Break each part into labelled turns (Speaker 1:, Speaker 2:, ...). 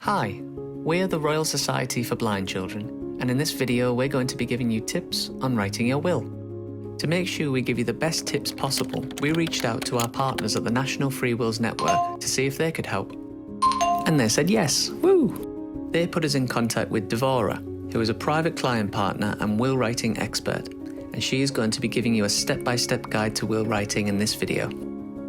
Speaker 1: Hi, we're the Royal Society for Blind Children, and in this video we're going to be giving you tips on writing your will. To make sure we give you the best tips possible, we reached out to our partners at the National Free Wills Network to see if they could help. And they said yes, woo! They put us in contact with Devora, who is a private client partner and will writing expert, and she is going to be giving you a step-by-step guide to will writing in this video.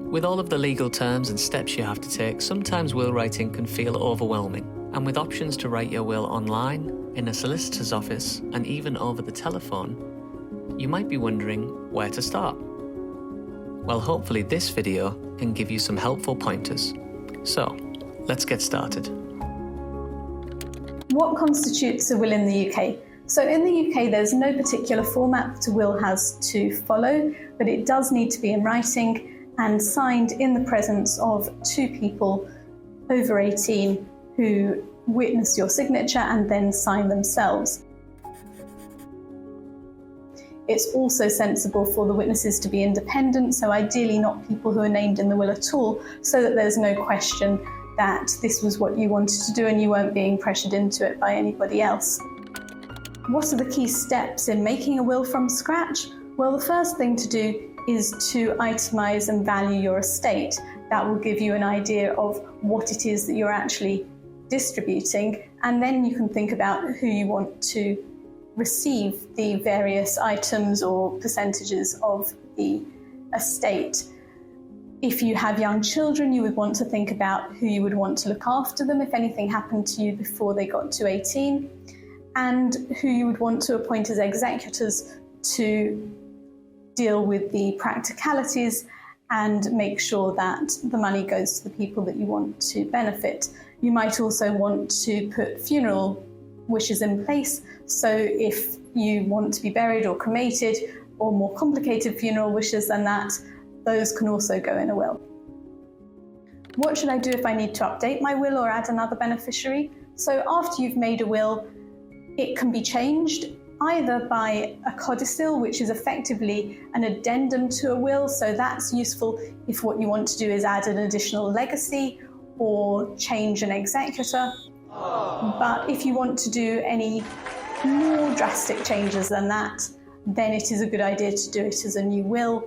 Speaker 1: With all of the legal terms and steps you have to take, sometimes will writing can feel overwhelming, and with options to write your will online, in a solicitor's office, and even over the telephone, you might be wondering where to start. Well, hopefully this video can give you some helpful pointers. So, let's get started.
Speaker 2: What constitutes a will in the UK? So in the UK, there's no particular format that a will has to follow, but it does need to be in writing and signed in the presence of two people over 18 who witness your signature and then sign themselves. It's also sensible for the witnesses to be independent, so ideally not people who are named in the will at all, so that there's no question that this was what you wanted to do and you weren't being pressured into it by anybody else. What are the key steps in making a will from scratch? Well, the first thing to do is to itemize and value your estate. That will give you an idea of what it is that you're actually distributing, and then you can think about who you want to receive the various items or percentages of the estate. If you have young children, you would want to think about who you would want to look after them if anything happened to you before they got to 18, and who you would want to appoint as executors to deal with the practicalities and make sure that the money goes to the people that you want to benefit. You might also want to put funeral wishes in place, so if you want to be buried or cremated, or more complicated funeral wishes than that, those can also go in a will. What should I do if I need to update my will or add another beneficiary? So after you've made a will, it can be changed either by a codicil, which is effectively an addendum to a will, so that's useful if what you want to do is add an additional legacy or change an executor. But if you want to do any more drastic changes than that, then it is a good idea to do it as a new will,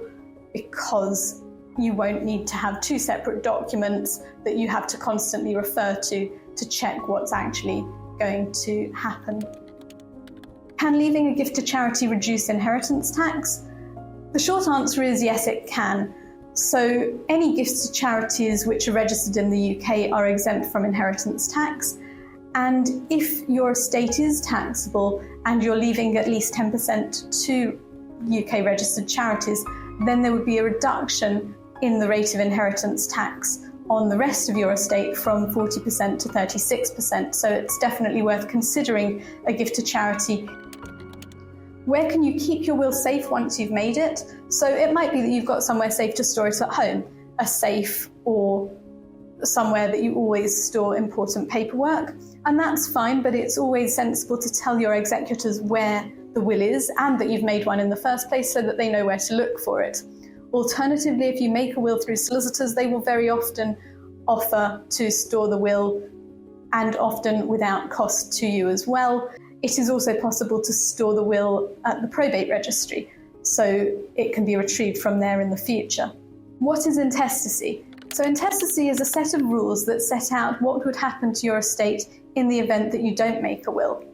Speaker 2: because you won't need to have two separate documents that you have to constantly refer to check what's actually going to happen. Can leaving a gift to charity reduce inheritance tax? The short answer is yes, it can. So any gifts to charities which are registered in the UK are exempt from inheritance tax. And if your estate is taxable and you're leaving at least 10% to UK registered charities, then there would be a reduction in the rate of inheritance tax on the rest of your estate from 40% to 36%. So it's definitely worth considering a gift to charity. Where can you keep your will safe once you've made it? So it might be that you've got somewhere safe to store it at home, a safe or somewhere that you always store important paperwork. And that's fine, but it's always sensible to tell your executors where the will is and that you've made one in the first place so that they know where to look for it. Alternatively, if you make a will through solicitors, they will very often offer to store the will, and often without cost to you as well. It is also possible to store the will at the probate registry, so it can be retrieved from there in the future. What is intestacy? So intestacy is a set of rules that set out what would happen to your estate in the event that you don't make a will.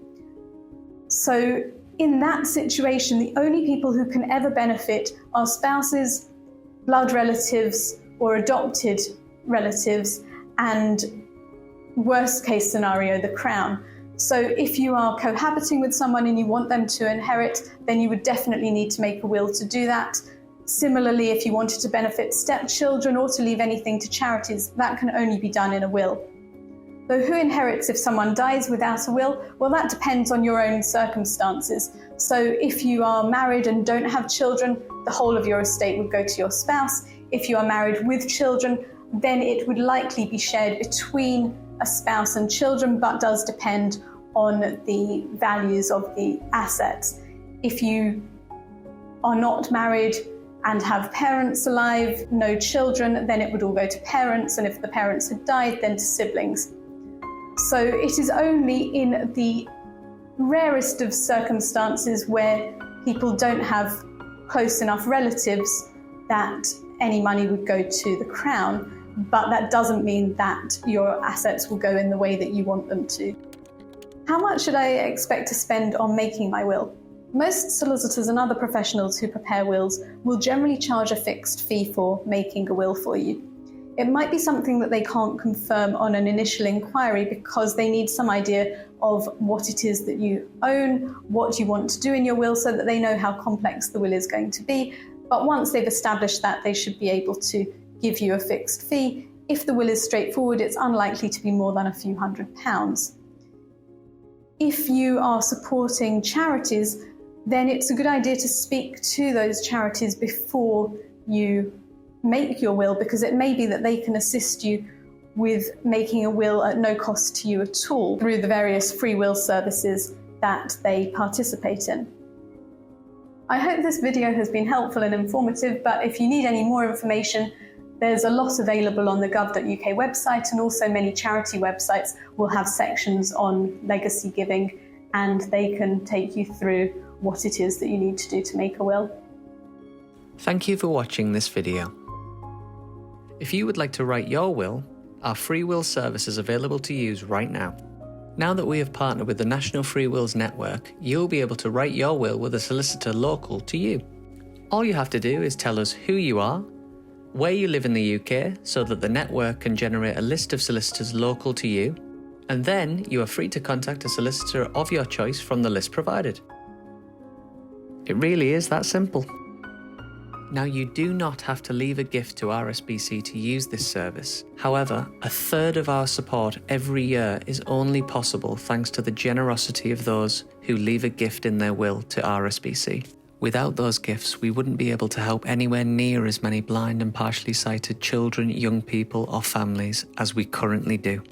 Speaker 2: So in that situation, the only people who can ever benefit are spouses, blood relatives, or adopted relatives, and worst case scenario, the Crown. So if you are cohabiting with someone and you want them to inherit, then you would definitely need to make a will to do that. Similarly, if you wanted to benefit stepchildren or to leave anything to charities, that can only be done in a will. So who inherits if someone dies without a will? Well, that depends on your own circumstances. So if you are married and don't have children, the whole of your estate would go to your spouse. If you are married with children, then it would likely be shared between a spouse and children, but does depend on the values of the assets. If you are not married and have parents alive, no children, then it would all go to parents, and if the parents had died, then to siblings. So it is only in the rarest of circumstances where people don't have close enough relatives that any money would go to the Crown, but that doesn't mean that your assets will go in the way that you want them to. How much should I expect to spend on making my will? Most solicitors and other professionals who prepare wills will generally charge a fixed fee for making a will for you. It might be something that they can't confirm on an initial inquiry because they need some idea of what it is that you own, what you want to do in your will, so that they know how complex the will is going to be. But once they've established that, they should be able to give you a fixed fee. If the will is straightforward, it's unlikely to be more than a few £100s. If you are supporting charities, then it's a good idea to speak to those charities before you make your will, because it may be that they can assist you with making a will at no cost to you at all through the various free will services that they participate in. I hope this video has been helpful and informative, but if you need any more information, there's a lot available on the gov.uk website, and also many charity websites will have sections on legacy giving, and they can take you through what it is that you need to do to make a will.
Speaker 1: Thank you for watching this video. If you would like to write your will, our free will service is available to use right now. Now that we have partnered with the National Free Wills Network, you'll be able to write your will with a solicitor local to you. All you have to do is tell us who you are, where you live in the UK, so that the network can generate a list of solicitors local to you, and then you are free to contact a solicitor of your choice from the list provided. It really is that simple. Now, you do not have to leave a gift to RSBC to use this service. However, a third of our support every year is only possible thanks to the generosity of those who leave a gift in their will to RSBC. Without those gifts, we wouldn't be able to help anywhere near as many blind and partially sighted children, young people or families as we currently do.